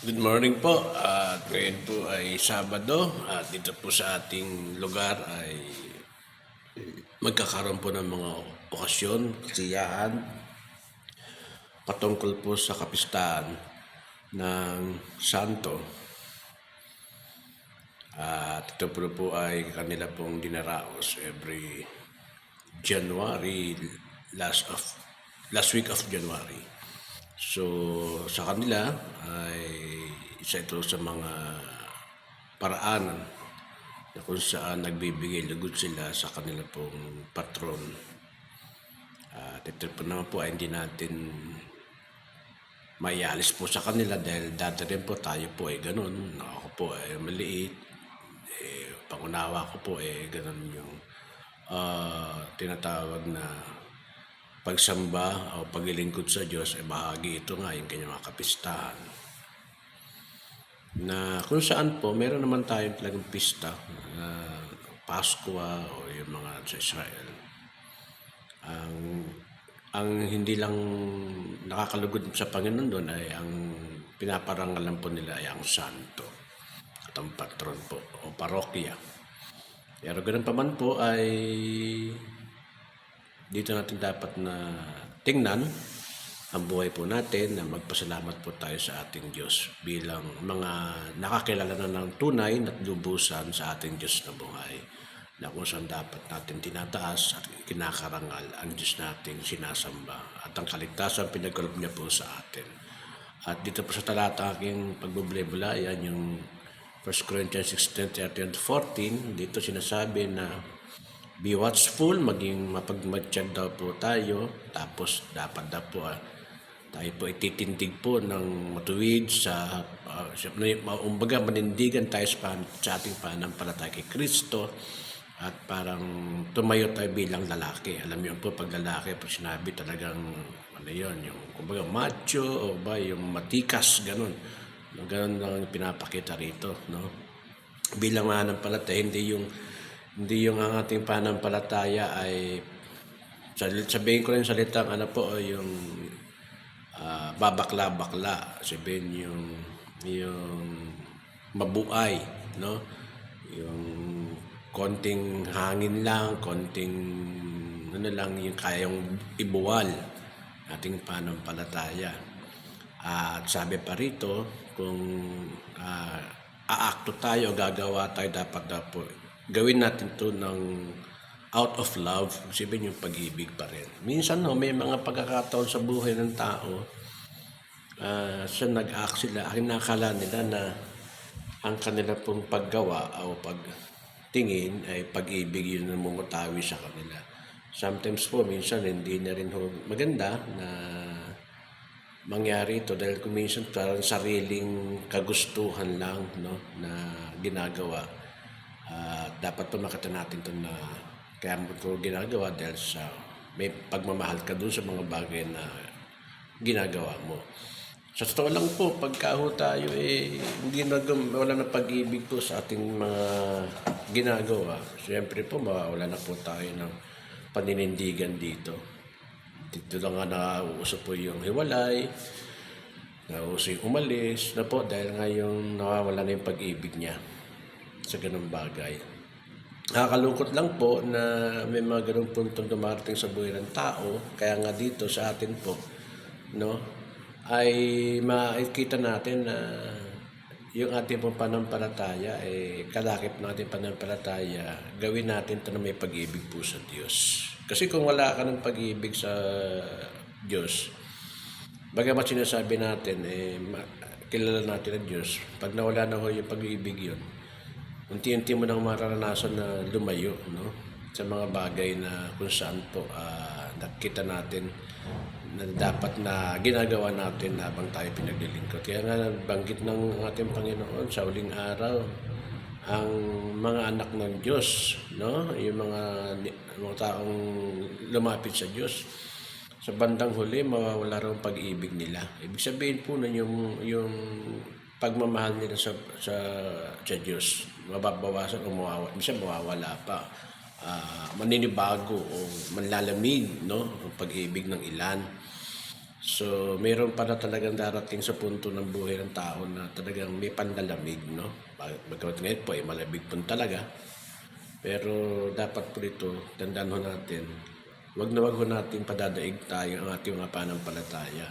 Good morning po. At ngayon po ay Sabado at dito po sa ating lugar ay magkakaroon po ng mga okasyon, kasiyahan patungkol po sa kapistahan ng Santo. At ito po ay kanila pong dinaraos every January, last week of January. So sa kanila ay isa ito sa mga paraan na kung saan nagbibigay lugod sila sa kanila pong patron. At ito po naman po ay hindi natin maialis po sa kanila dahil dati rin po tayo po ay ganun. Ako po ay maliit. Pangunawa ko po ganun yung tinatawag na pagsamba o paglilingkod sa Diyos ay bahagi ito nga yung kanyang mga kapistahan. Na kung saan po, meron naman tayong talagang pista, Pasko o yung mga sa Israel. Ang hindi lang nakakalugod sa Panginoon doon ay ang pinaparangalan po nila ay ang santo at ang patron po o parokya. Pero ganun pa man po ay dito natin dapat na tingnan ang buhay po natin na magpasalamat po tayo sa ating Diyos bilang mga nakakilala na ng tunay at lubusan sa ating Diyos na buhay na kung saan dapat natin tinataas at kinakarangal ang Diyos nating sinasamba at ang kaligtasan pinagkaloob niya po sa atin. At dito po sa talata aking pagbubulay-bulay, yan yung 1 Corinthians 16:13-14, dito sinasabi na be watchful, maging mapagmatsyag daw po tayo, tapos dapat daw po tayo po ititindig po ng matuwid sa umbaga manindigan tayo sa ating pananampalataya kay Kristo at parang tumayo tayo bilang lalaki. Alam niyo po, pag lalaki, pag sinabi talagang ano yun, yung kumbaga macho o ba yung matikas, ganun. Ganun lang pinapakita rito, no? Bilang mananampalataya, hindi yung ang ating pananampalataya ay sabihin ko rin salitang ano po yung babakla-bakla, sabihin yung mabuay, no? Yung konting hangin lang, konting ano lang yung kayang ibuwal ating pananampalataya. At sabi pa rito, kung aakto tayo, gagawa tayo, dapat po gawin natin to ng out of love, sabihin yung pag-ibig pa rin. Minsan may mga pagkakataon sa buhay ng tao, sa nag-act sila, nakakala nila na ang kanila pong paggawa o pagtingin ay pag-ibig yun namumutawi sa kanila. Sometimes po, minsan hindi na rin maganda na mangyari ito dahil kung minsan parang sariling kagustuhan lang, no, na ginagawa. Dapat po makita natin ito na kaya mo ito ginagawa dahil sa may pagmamahal ka doon sa mga bagay na ginagawa mo. Sa totoo lang po, pagka tayo hindi wala na pag-ibig po sa ating mga ginagawa, siyempre po mawawala na po tayo ng paninindigan dito. Dito lang nga nauuso po yung hiwalay, nauuso yung umalis na po dahil nga yung nawawala na yung pag-ibig niya sa ganung bagay. Nakakalungkot lang po na may mga ganung puntong dumarating sa buhay ng tao, kaya nga dito sa atin po, no, ay makikita natin na yung ating pong pananampalataya, kalakip ng ating pananampalataya, gawin natin ito na may pag-ibig po sa Diyos. Kasi kung wala ka ng pag-ibig sa Diyos, bagamat sinasabi natin, kilala natin ang Diyos, pag nawala na yung pag-ibig yun, unti-unti mo nang mararanasan na lumayo, no, sa mga bagay na kung saan po nakita natin na dapat na ginagawa natin habang tayo pinaglilingkod. Kaya nga banggit ng ating Panginoon sa huling araw, ang mga anak ng Diyos, no, yung mga taong lumapit sa Diyos, sa bandang huli mawawala raw ang pag-ibig nila. Ibig sabihin po na yung pagmamahal nila sa Diyos mababawasan o mawawala pa. Maninibago o manlalamig, no, ang pag-ibig ng ilan. So, meron pala talagang darating sa punto ng buhay ng tao na talagang may panlalamig, no? Bagamat ngayon po ay malamig po talaga. Pero dapat po dito, tandaan ho natin, wag ho natin padadaig tayo ang ating mga panampalataya.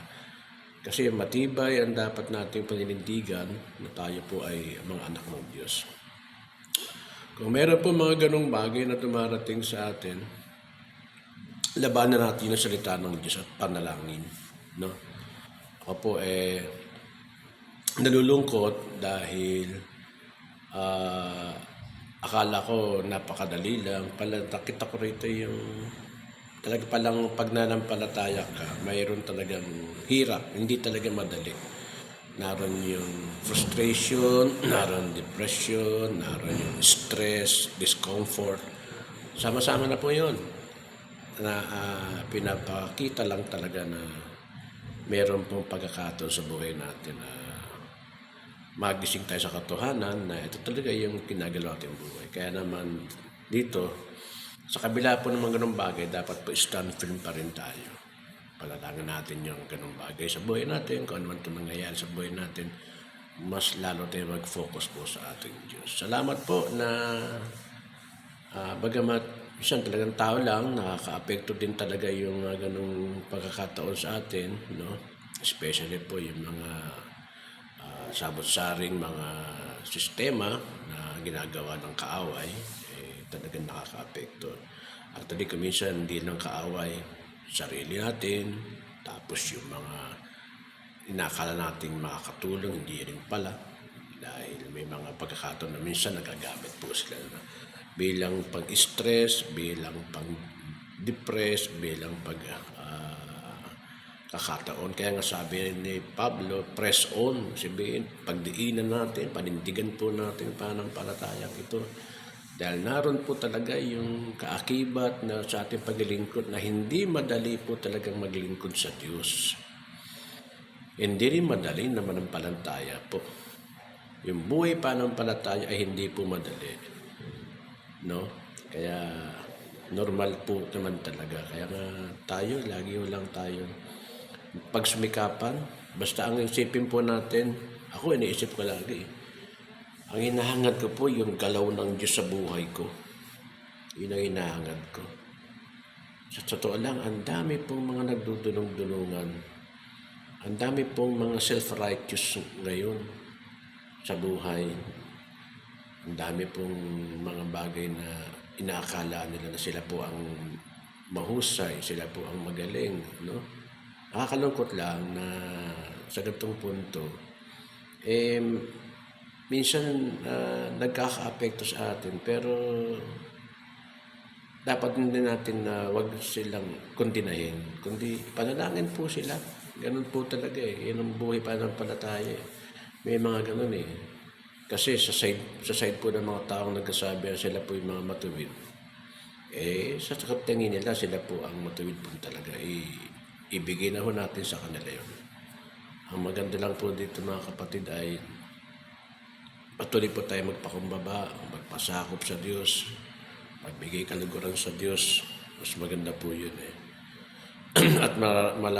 Kasi matibay ang dapat nating paninindigan na tayo po ay mga anak ng Diyos. Kung meron po mga ganong bagay na dumarating sa atin, labanan natin ang salita ng Diyos at panalangin. No? Ako po nalulungkot dahil akala ko napakadali lang. Pala nakita ko rito yung talaga palang pag nanampalataya ka, mayroon talagang hirap, hindi talaga madali. Naroon yung frustration, naroon depression, naroon yung stress, discomfort. Sama-sama na po yun na pinapakita lang talaga na meron pong pagkakataon sa buhay natin na magising tayo sa katotohanan na ito talaga yung kinagalaw ating buhay. Kaya naman dito, sa kabila po ng mga ganong bagay, dapat po stand firm pa rin tayo. Palalangan natin yung ganong bagay sa buhay natin, kung ano man ito nangyayari sa buhay natin, mas lalo tayo mag-focus po sa ating Diyos. Salamat po na bagamat isang talagang tao lang, nakaka-apekto din talaga yung ganong pagkakataon sa atin, no? Especially po yung mga sabot-saring mga sistema na ginagawa ng kaaway, talagang nakaka-apekto. At tadi minsan hindi lang kaaway, sarili natin, tapos yung mga inakala nating makakatulong, hindi rin pala. Dahil may mga pagkakataon na minsan nagagamit po sila na bilang pag-stress, bilang pag-depress, bilang kakataon. Kaya nga sabi ni Pablo, press on. Sabihin, pagdiinan natin, panindigan po natin pananampalatayang ito. Dahil naroon po talaga yung kaakibat na sa ating paglilingkod na hindi madali po talagang maglingkod sa Diyos. Hindi rin madali na manampalataya po. Yung buhay pananampalataya ay hindi po madali. No? Kaya normal po naman talaga. Kaya nga tayo, lagi lang tayo pagsumikapan. Basta ang isipin po natin, ako iniisip ko lagi. Ang hinahangad ko po yung galaw ng Diyos sa buhay ko. Yun ang hinahangad ko. Sa totoo lang, ang dami pong mga nagdudulong-dulungan. Ang dami pong mga self-righteous ngayon sa buhay. Ang dami pong mga bagay na inaakala nila na sila po ang mahusay, sila po ang magaling, no? Nakakalungkot lang na sa ganitong punto, minsan nagkaka-apekto sa atin, pero dapat din natin na wag silang kondinahin, kundi panalangin po sila. Ganun po talaga Yan ang buhay pananampalataya May mga ganun Kasi sa side po ng mga taong nagsasabi na sila po yung mga matuwid, sa tingin nila sila po ang matuwid po talaga. Ibigay na ho natin sa kanila yun. Ang maganda lang po dito mga kapatid ay patuloy po tayo magpakumbaba, magpasakop sa Diyos, magbigay kaluguran sa Diyos. Mas maganda po yun At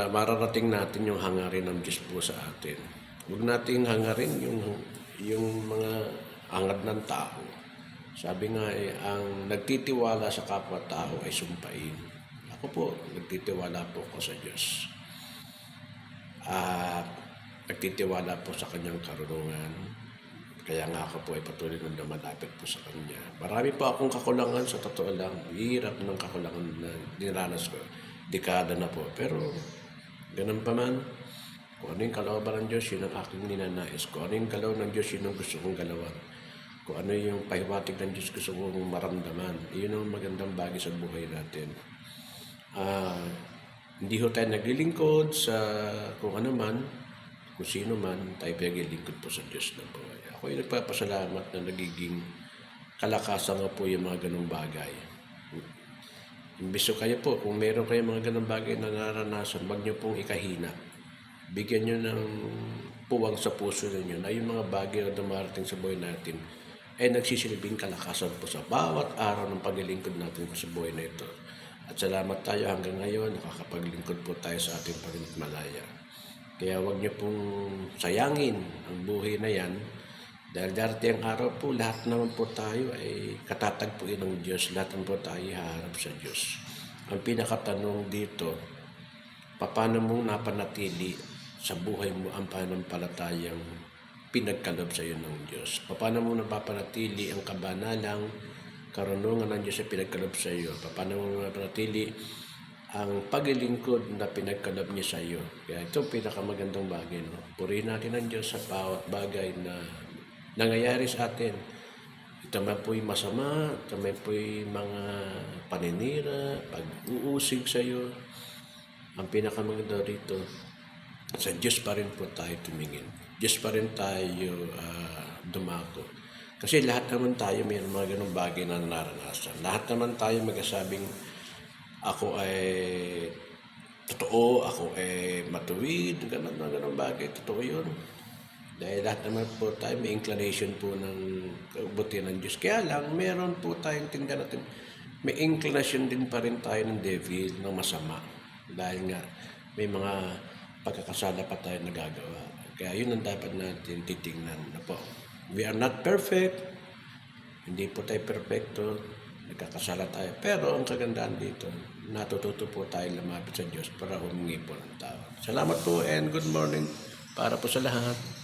mararating natin yung hangarin ng Diyos po sa atin. Huwag nating hangarin yung mga hangad ng tao. Sabi nga ang nagtitiwala sa kapwa-tao ay sumpain. Ako po, nagtitiwala po ako sa Diyos. At nagtitiwala po sa Kanyang karunungan. Kaya nga ako po ay patuloy na lumalapit po sa Kanya. Marami po akong kakulangan, sa totoo lang. Hirap ng kakulangan na dinaranas ko. Dekada na po. Pero ganun pa man, kung ano yung kalooban ng Diyos, yun ang aking ninanais. Kung ano yung galaw ng Diyos, yun ang gusto kong galawan. Kung ano yung pahiwatig ng Diyos, gusto kong maramdaman. Yun ang magandang bagay sa buhay natin. Hindi ho tayo naglilingkod sa kung ano man, kung sino man, tayo naglilingkod po sa Diyos na buhay. Ako ay nagpapasalamat na nagiging kalakasan nga po yung mga ganong bagay. Imbis kayo po, kung meron kayo mga ganong bagay na naranasan, wag nyo pong ikahina. Bigyan nyo ng puwang sa puso ninyo na yung mga bagay na dumarating sa buhay natin ay nagsisilbing kalakasan po sa bawat araw ng paglilingkod natin sa buhay na ito. At salamat tayo hanggang ngayon, nakakapaglingkod po tayo sa ating Panginoon Malaya. Kaya huwag niyo pong sayangin ang buhay na yan. Dahil darating ang araw po, lahat naman po tayo ay katatagpuin ng Diyos. Lahat naman po tayo haharap sa Diyos. Ang pinakatanong dito, paano mo napanatili sa buhay mo ang pananampalatayang pinagkaloob sa iyo ng Diyos? Paano mo napapanatili ang kabanalang karunungan ng Diyos sa pinagkaloob sa iyo? Paano mo napanatili ang paglilingkod na pinagkaloob niya sa iyo? Kaya ito ang pinakamagandang bagay. No? Purihin natin ang Diyos sa bawat bagay na nangyayari sa atin. Ito man po'y masama, ito man po'y mga paninira, pag-uusig sa iyo. Ang pinakamaganda rito, sa Diyos pa rin po tayo tumingin. Diyos pa rin tayo dumako. Kasi lahat naman tayo may mga ganong bagay na naranasan. Lahat naman tayo magkasabing ako ay totoo, ako ay matuwid, ganong bagay. Totoo yun. Dahil lahat naman po tayo may inclination po ng kabutihan ng Diyos. Kaya lang, meron po tayong tingnan natin, may inclination din pa rin tayo ng devil, ng masama. Dahil nga, may mga pagkakasala pa tayo nagagawa. Kaya yun ang dapat natin titingnan na po. We are not perfect. Hindi po tayo perfecto. Nagkakasala tayo. Pero ang kagandaan dito, natututo po tayo lumapit sa Diyos para humingi po ng tawad. Salamat po and good morning para po sa lahat.